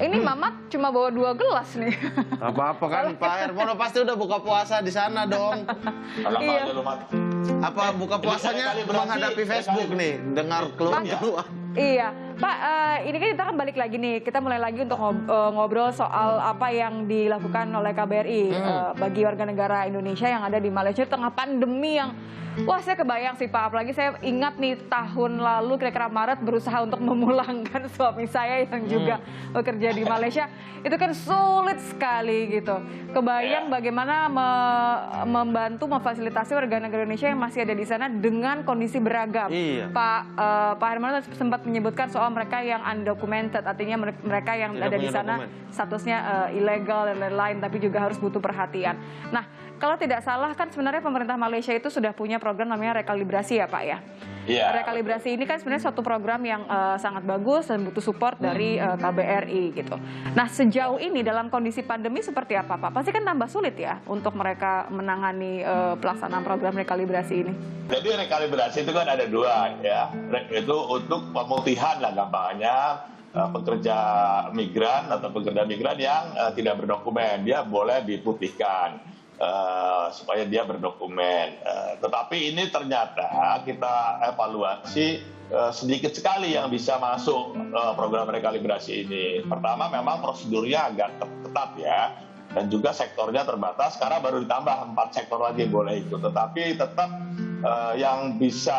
Ini Mamat cuma bawa 2 gelas nih. Apa-apa kan Pak Hermono pasti udah buka puasa di sana dong. Iya. Apa buka puasanya menghadapi Facebook nih, dengar keluhan-keluhan. Iya, Pak, ini kan kita kan balik lagi nih, kita mulai lagi untuk ngobrol soal apa yang dilakukan oleh KBRI bagi warga negara Indonesia yang ada di Malaysia di tengah pandemi yang, wah saya kebayang sih Pak, apalagi saya ingat nih tahun lalu kira-kira Maret berusaha untuk memulangkan suami saya yang juga bekerja di Malaysia, itu kan sulit sekali gitu. Kebayang bagaimana membantu memfasilitasi warga negara Indonesia yang masih ada di sana dengan kondisi beragam. Iya. Pak Hermono sempat menyebutkan soal mereka yang undocumented, artinya mereka yang tidak ada di punya sana dokumen, statusnya ilegal dan lain-lain, tapi juga harus butuh perhatian. Nah, kalau tidak salah kan sebenarnya pemerintah Malaysia itu sudah punya program namanya rekalibrasi ya Pak ya. Iya. Rekalibrasi ini kan sebenarnya suatu program yang sangat bagus dan butuh support dari KBRI gitu. Nah, sejauh ini dalam kondisi pandemi seperti apa Pak? Pasti kan tambah sulit ya untuk mereka menangani pelaksanaan program rekalibrasi ini. Jadi rekalibrasi itu kan ada 2 ya. Itu untuk pemutihan lah gampangnya pekerja migran atau pekerja migran yang tidak berdokumen, dia boleh diputihkan supaya dia berdokumen. Tetapi ini ternyata kita evaluasi sedikit sekali yang bisa masuk program rekalibrasi ini. Pertama memang prosedurnya agak ketat ya. Dan juga sektornya terbatas, sekarang baru ditambah 4 sektor lagi boleh ikut. Tetapi tetap yang bisa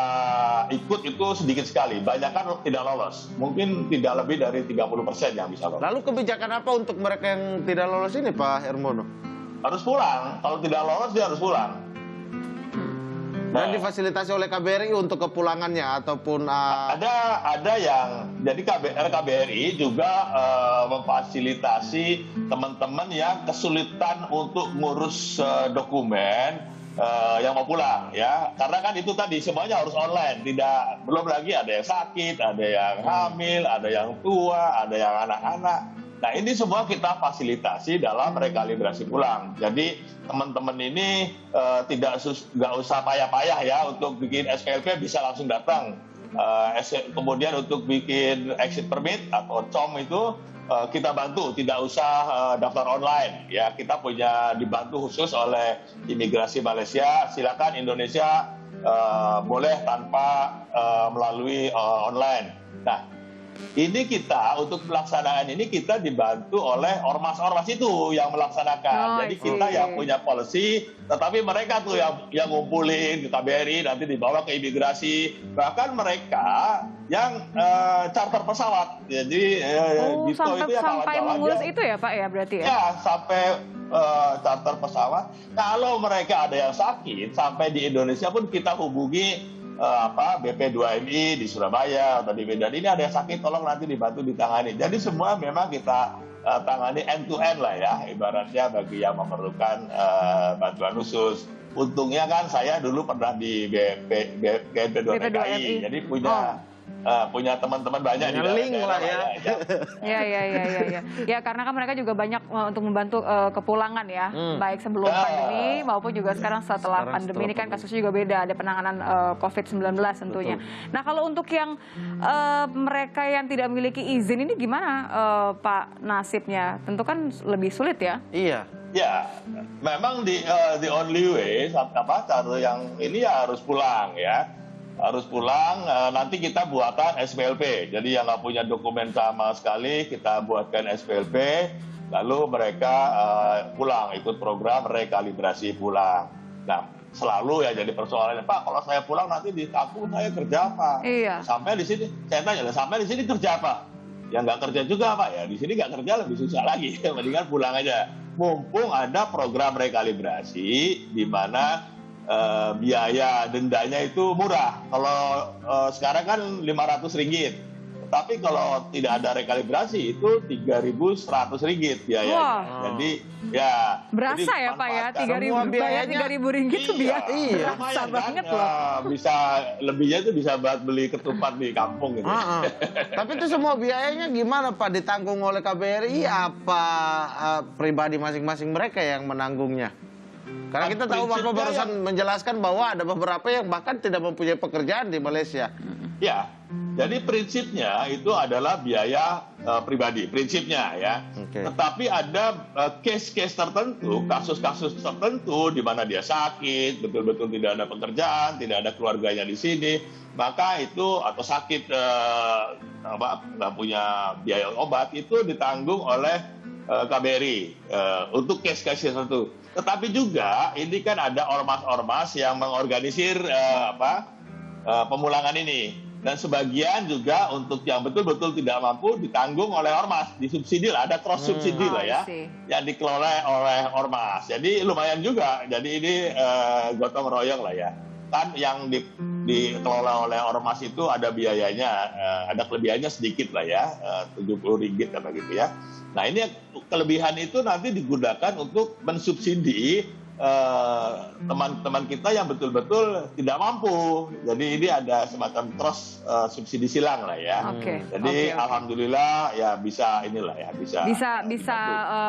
ikut itu sedikit sekali. Banyak kan tidak lolos. Mungkin tidak lebih dari 30% yang bisa lolos. Lalu kebijakan apa untuk mereka yang tidak lolos ini Pak Hermono? Harus pulang. Kalau tidak lolos dia harus pulang. Dan difasilitasi oleh KBRI untuk kepulangannya ataupun ada yang jadi KBRI juga memfasilitasi teman-teman yang kesulitan untuk ngurus dokumen yang mau pulang ya, karena kan itu tadi semuanya harus online, belum lagi ada yang sakit, ada yang hamil, ada yang tua, ada yang anak-anak. Nah ini semua kita fasilitasi dalam rekalibrasi pulang. Jadi teman-teman ini nggak usah payah-payah ya untuk bikin SPLP, bisa langsung datang. Kemudian untuk bikin exit permit atau COM itu kita bantu, tidak usah daftar online. Ya kita punya dibantu khusus oleh imigrasi Malaysia. Silakan Indonesia boleh tanpa melalui online. Nah. Ini kita untuk pelaksanaan ini kita dibantu oleh ormas-ormas itu yang melaksanakan. Jadi kita yang punya policy, tetapi mereka tuh yang ngumpulin ke KBRI, nanti dibawa ke imigrasi. Bahkan mereka yang charter pesawat. Jadi sampai mengurus itu ya Pak ya berarti ya? Ya sampai charter pesawat. Kalau mereka ada yang sakit, sampai di Indonesia pun kita hubungi BP2MI di Surabaya atau di Medan, ini ada yang sakit, tolong nanti dibantu ditangani. Jadi semua memang kita tangani end to end lah ya, ibaratnya bagi yang memerlukan bantuan khusus. Untungnya kan saya dulu pernah di BP2MI, jadi punya teman-teman banyak di link lah ya. Ya karena kan mereka juga banyak untuk membantu kepulangan ya, baik sebelum pandemi maupun juga sekarang setelah pandemi ini kan kasusnya juga beda, ada penanganan COVID-19 tentunya. Betul. Nah kalau untuk yang mereka yang tidak memiliki izin ini gimana Pak nasibnya? Tentu kan lebih sulit ya? Iya. Ya, memang the only way cara yang ini ya harus pulang ya. Harus pulang, nanti kita buatkan SPLP. Jadi yang nggak punya dokumen sama sekali, kita buatkan SPLP, lalu mereka pulang, ikut program rekalibrasi pulang. Nah, selalu ya jadi persoalannya, Pak, kalau saya pulang nanti di kampung saya kerja apa? Iya. Sampai di sini, saya tanya, sampai di sini kerja apa? Ya nggak kerja juga Pak, ya di sini nggak kerja lebih susah lagi, mendingan pulang aja. Mumpung ada program rekalibrasi, di mana biaya dendanya itu murah. Kalau sekarang kan Rp500. Tapi kalau tidak ada rekalibrasi itu Rp3.100 biayanya. Wow. Jadi ya berasa ya Pak ya, Rp3.000 itu biaya berasa banget loh. Bisa lebihnya itu bisa buat beli ketupat di kampung gitu. Tapi itu semua biayanya gimana Pak, ditanggung oleh KBRI apa pribadi masing-masing mereka yang menanggungnya? Karena kita tahu Bapak barusan menjelaskan bahwa ada beberapa yang bahkan tidak mempunyai pekerjaan di Malaysia. Ya, Jadi prinsipnya itu adalah biaya pribadi, prinsipnya ya. Oke. Tetapi ada case-case tertentu, kasus-kasus tertentu di mana dia sakit, betul-betul tidak ada pekerjaan, tidak ada keluarganya di sini, maka itu atau sakit nggak punya biaya obat itu ditanggung oleh KBRI untuk case-case tertentu. Tetapi juga ini kan ada ormas-ormas yang mengorganisir pemulangan ini. Dan sebagian juga untuk yang betul-betul tidak mampu ditanggung oleh ormas, disubsidi lah, ada cross subsidi lah ya, yang dikelola oleh ormas. Jadi lumayan juga. Jadi ini gotong royong lah ya. Kan yang dikelola oleh ormas itu ada biayanya, ada kelebihannya sedikit lah ya, 70 ringgit apa gitu ya. Nah ini kelebihan itu nanti digunakan untuk mensubsidi teman-teman kita yang betul-betul tidak mampu. Jadi ini ada semacam cross subsidi silang lah ya. Jadi alhamdulillah ya bisa inilah ya bisa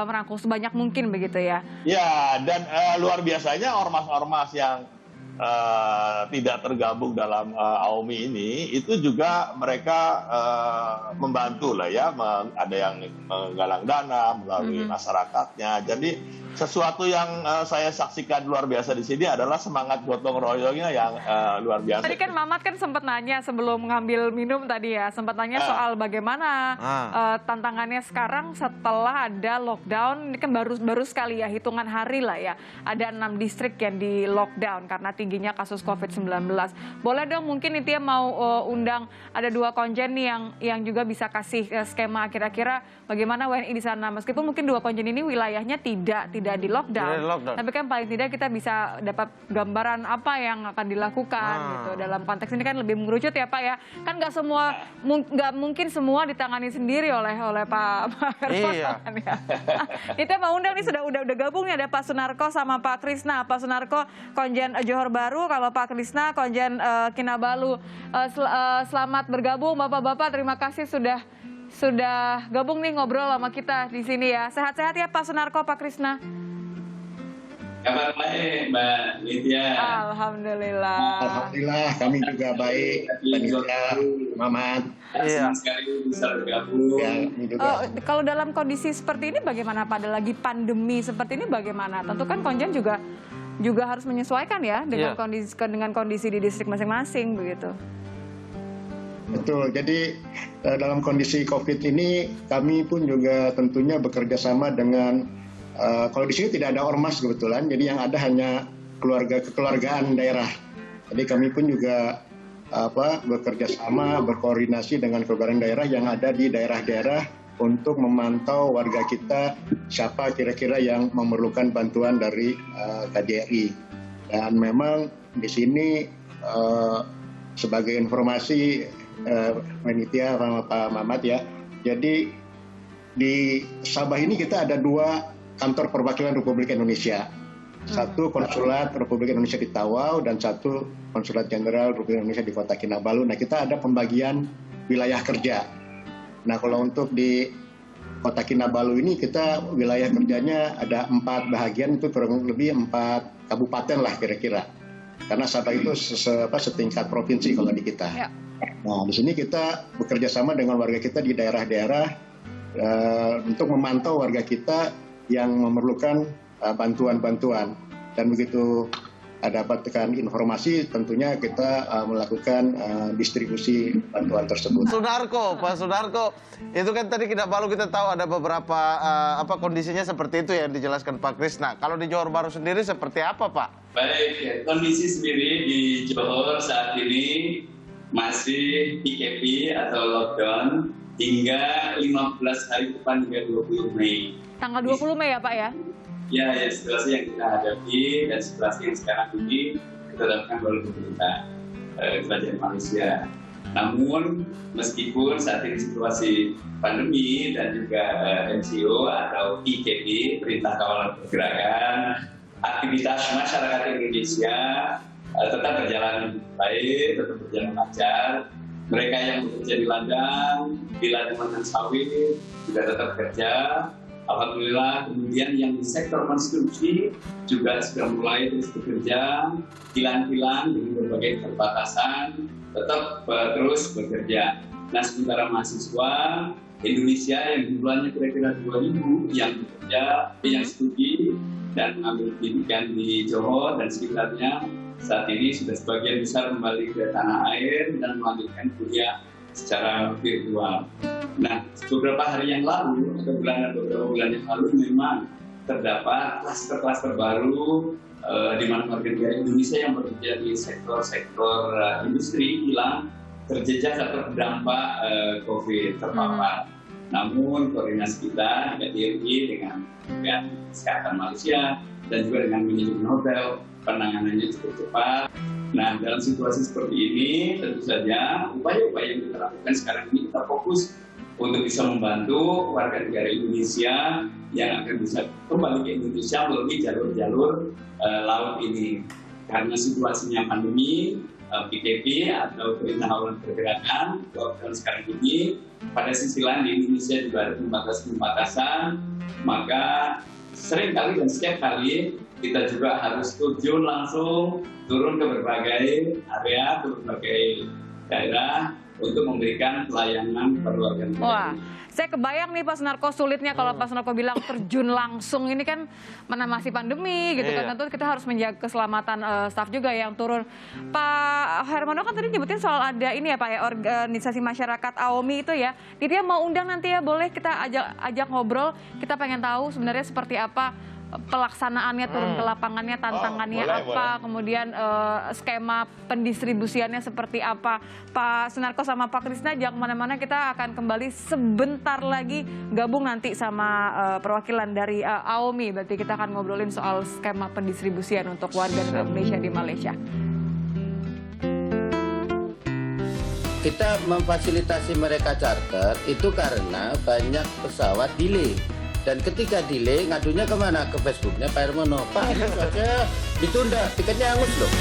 merangkul sebanyak mungkin begitu ya. Ya, dan luar biasanya ormas-ormas yang tidak tergabung dalam AOMI ini itu juga mereka membantu lah ya, ada yang menggalang dana melalui masyarakatnya. Jadi sesuatu yang saya saksikan luar biasa di sini adalah semangat gotong royongnya yang luar biasa. Tadi kan Mamat kan sempat nanya sebelum ngambil minum tadi ya, sempat nanya soal bagaimana tantangannya sekarang setelah ada lockdown. Ini kan baru sekali ya, hitungan hari lah ya, ada 6 distrik yang di lockdown karena tingginya kasus COVID-19. Boleh dong mungkin Nitya mau undang ada 2 konjen nih yang juga bisa kasih skema kira-kira bagaimana WNI di sana. Meskipun mungkin 2 konjen ini wilayahnya tidak di lockdown, tapi kan paling tidak kita bisa dapat gambaran apa yang akan dilakukan gitu. Dalam konteks ini kan lebih mengerucut ya Pak ya. Kan nggak mungkin semua ditangani sendiri oleh Pak Herman ya. Kita mau undang nih, udah gabung nih, ada Pak Sunarko sama Pak Krisna. Pak Sunarko Konjen Johor Baru, kalau Pak Krisna Konjen Kinabalu. Selamat bergabung Bapak-bapak, terima kasih sudah gabung nih ngobrol sama kita di sini ya. Sehat-sehat ya Pak Sunarko, Pak Krisna. Kabar baik Mbak Nitya. Alhamdulillah. Alhamdulillah kami juga baik. Mbak Nitya, Mamat. Senang sekali bisa bergabung. Ya, kalau dalam kondisi seperti ini bagaimana Pak? Ada lagi pandemi seperti ini bagaimana? Tentu kan Konjen juga harus menyesuaikan ya dengan kondisi di distrik masing-masing begitu. Betul, jadi dalam kondisi COVID ini kami pun juga tentunya bekerja sama dengan, kalau di sini tidak ada ormas kebetulan, jadi yang ada hanya kekeluargaan daerah. Jadi kami pun juga bekerja sama, berkoordinasi dengan kekeluargaan daerah yang ada di daerah-daerah untuk memantau warga kita siapa kira-kira yang memerlukan bantuan dari KJRI. Dan memang di sini sebagai informasi Mbak Nitya sama Pak Mamat ya. Jadi di Sabah ini kita ada 2 kantor perwakilan Republik Indonesia. 1 konsulat Republik Indonesia di Tawau dan 1 konsulat jenderal Republik Indonesia di Kota Kinabalu. Nah, kita ada pembagian wilayah kerja. Nah, kalau untuk di Kota Kinabalu ini kita wilayah kerjanya ada 4 bahagian, itu kurang lebih 4 kabupaten lah kira-kira. Karena Sabah itu setingkat provinsi kalau di kita. Ya. Nah, di sini kita bekerja sama dengan warga kita di daerah-daerah untuk memantau warga kita yang memerlukan bantuan-bantuan. Dan begitu dapatkan informasi, tentunya kita melakukan distribusi bantuan tersebut. Pak Sunarko, itu kan tadi Kinabalu kita tahu ada beberapa kondisinya seperti itu yang dijelaskan Pak Krisna. Kalau di Johor Baru sendiri seperti apa, Pak? Baik, kondisi sendiri di Johor saat ini masih PKP atau lockdown hingga 15 hari depan hingga 20 Mei. Tanggal 20 Mei ya Pak ya? Ya, situasi yang kita hadapi dan situasi yang sekarang ini ditetapkan oleh pemerintah Kerajaan Malaysia. Namun meskipun saat ini situasi pandemi dan juga MCO atau PKP, Perintah Kawalan Pergerakan, aktivitas masyarakat Indonesia tetap berjalan baik, tetap berjalan lancar. Mereka yang bekerja di ladang dan sawit juga tetap bekerja. Alhamdulillah, kemudian yang di sektor konstruksi juga sudah mulai terus bekerja, kilang-kilang dengan berbagai keterbatasan tetap terus bekerja. Nah, sementara mahasiswa Indonesia yang jumlahnya kira-kira 2.000 yang bekerja, yang studi dan mengambil pendidikan di Johor dan sekitarnya, saat ini sudah sebagian besar kembali ke tanah air dan melanjutkan kuliah secara virtual. Nah, beberapa hari yang lalu atau beberapa bulan yang lalu memang terdapat klaster-klaster baru di mana warga negara Indonesia yang bekerja di sektor-sektor industri hilang terjejas atau terdampak COVID terpapar. Namun koordinasi kita juga TNI dengan Kesehatan Malaysia dan juga dengan manajemen hotel penanganannya cukup cepat. Nah, dalam situasi seperti ini tentu saja upaya-upaya yang kita lakukan sekarang ini kita fokus untuk bisa membantu warga negara Indonesia yang akan bisa kembali ke Indonesia melalui jalur-jalur laut ini. Karena situasinya pandemi, PKP atau Perintah Haluan Pergerakan, lockdown sekarang ini, pada sisi lain di Indonesia juga ada pembatasan-pembatasan, maka seringkali dan setiap kali kita juga harus terjun langsung turun ke berbagai area, ke berbagai daerah untuk memberikan pelayanan kepada warga negara. Wah, saya kebayang nih Pak Sunarko sulitnya kalau Pak Sunarko bilang terjun langsung, ini kan mana masih pandemi gitu kan, tentu kita harus menjaga keselamatan staf juga yang turun. Pak Hermano kan tadi nyebutin soal ada ini ya Pak ya, organisasi masyarakat AOMI itu ya, dia mau undang nanti ya, boleh kita ajak ngobrol, kita pengen tahu sebenarnya seperti apa pelaksanaannya, turun ke lapangannya, tantangannya boleh. Kemudian skema pendistribusiannya seperti apa. Pak Sunarko sama Pak Krisna jangan kemana-mana, kita akan kembali sebentar lagi gabung nanti sama perwakilan dari AOMI, berarti kita akan ngobrolin soal skema pendistribusian untuk warga negara Indonesia di Malaysia. Kita memfasilitasi mereka charter itu karena banyak pesawat delay. Dan ketika delay, ngadunya kemana? Ke Facebooknya Pak Hermono. Pak, itu aja ditunda, tiketnya hangus loh.